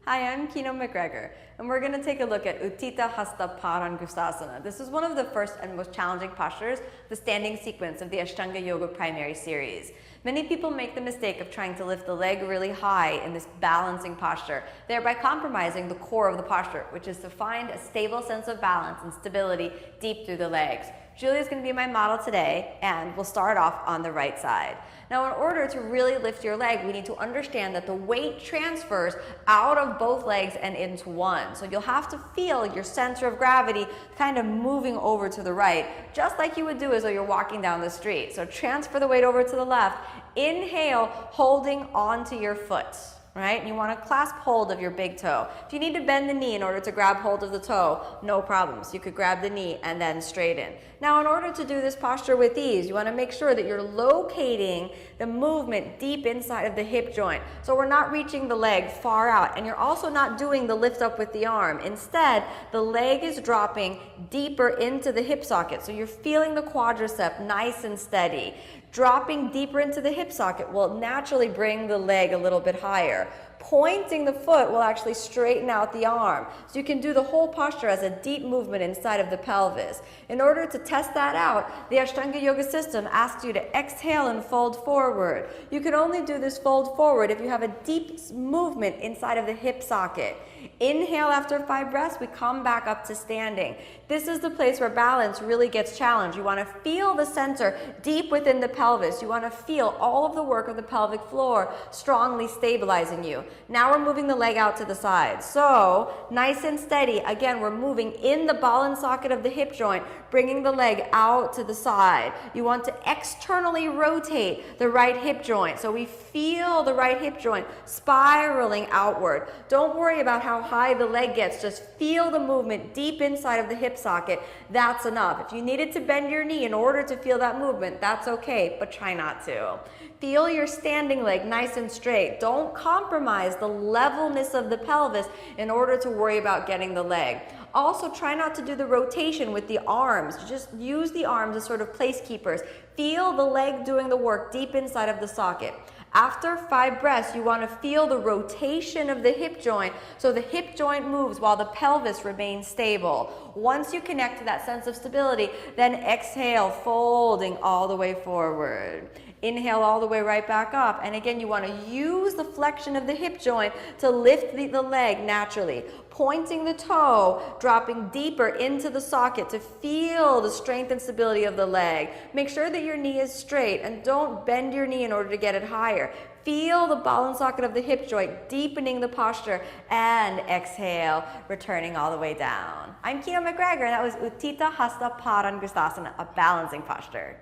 Hi, I'm Kino MacGregor, and we're going to take a look at Utthita Hasta Padangusthasana. This is one of the first and most challenging postures, the standing sequence of the Ashtanga Yoga primary series. Many people make the mistake of trying to lift the leg really high in this balancing posture, thereby compromising the core of the posture, which is to find a stable sense of balance and stability deep through the legs. Julia is going to be my model today, and we'll start off on the right side. Now, in order to really lift your leg, we need to understand that the weight transfers out of both legs and into one. So you'll have to feel your center of gravity kind of moving over to the right, just like you would do as though you're walking down the street. So transfer the weight over to the left. Inhale, holding onto your foot. Right? And you want to clasp hold of your big toe. If you need to bend the knee in order to grab hold of the toe, no problems. You could grab the knee and then straighten. Now, in order to do this posture with ease, you want to make sure that you're locating the movement deep inside of the hip joint. So we're not reaching the leg far out, and you're also not doing the lift up with the arm. Instead, the leg is dropping deeper into the hip socket. So you're feeling the quadricep nice and steady. Dropping deeper into the hip socket will naturally bring the leg a little bit higher. Pointing the foot will actually straighten out the arm. So you can do the whole posture as a deep movement inside of the pelvis. In order to test that out, the Ashtanga Yoga system asks you to exhale and fold forward. You can only do this fold forward if you have a deep movement inside of the hip socket. Inhale after 5 breaths, we come back up to standing. This is the place where balance really gets challenged. You want to feel the center deep within the pelvis. You want to feel all of the work of the pelvic floor strongly stabilizing you. Now we're moving the leg out to the side. So, nice and steady. Again, we're moving in the ball and socket of the hip joint, bringing the leg out to the side. You want to externally rotate the right hip joint. So we feel the right hip joint spiraling outward. Don't worry about how high the leg gets. Just feel the movement deep inside of the hip socket. That's enough. If you needed to bend your knee in order to feel that movement, that's okay, but try not to. Feel your standing leg nice and straight. Don't compromise the levelness of the pelvis in order to worry about getting the leg. Also, try not to do the rotation with the arms. Just use the arms as sort of placekeepers. Feel the leg doing the work deep inside of the socket. After 5 breaths, you want to feel the rotation of the hip joint so the hip joint moves while the pelvis remains stable. Once you connect to that sense of stability, then exhale, folding all the way forward. Inhale all the way right back up. And again, you want to use the flexion of the hip joint to lift the leg naturally. Pointing the toe, dropping deeper into the socket to feel the strength and stability of the leg. Make sure that your knee is straight and don't bend your knee in order to get it higher. Feel the ball and socket of the hip joint, deepening the posture, and exhale, returning all the way down. I'm Kino MacGregor, and that was Utthita Hasta Padangusthasana, a balancing posture.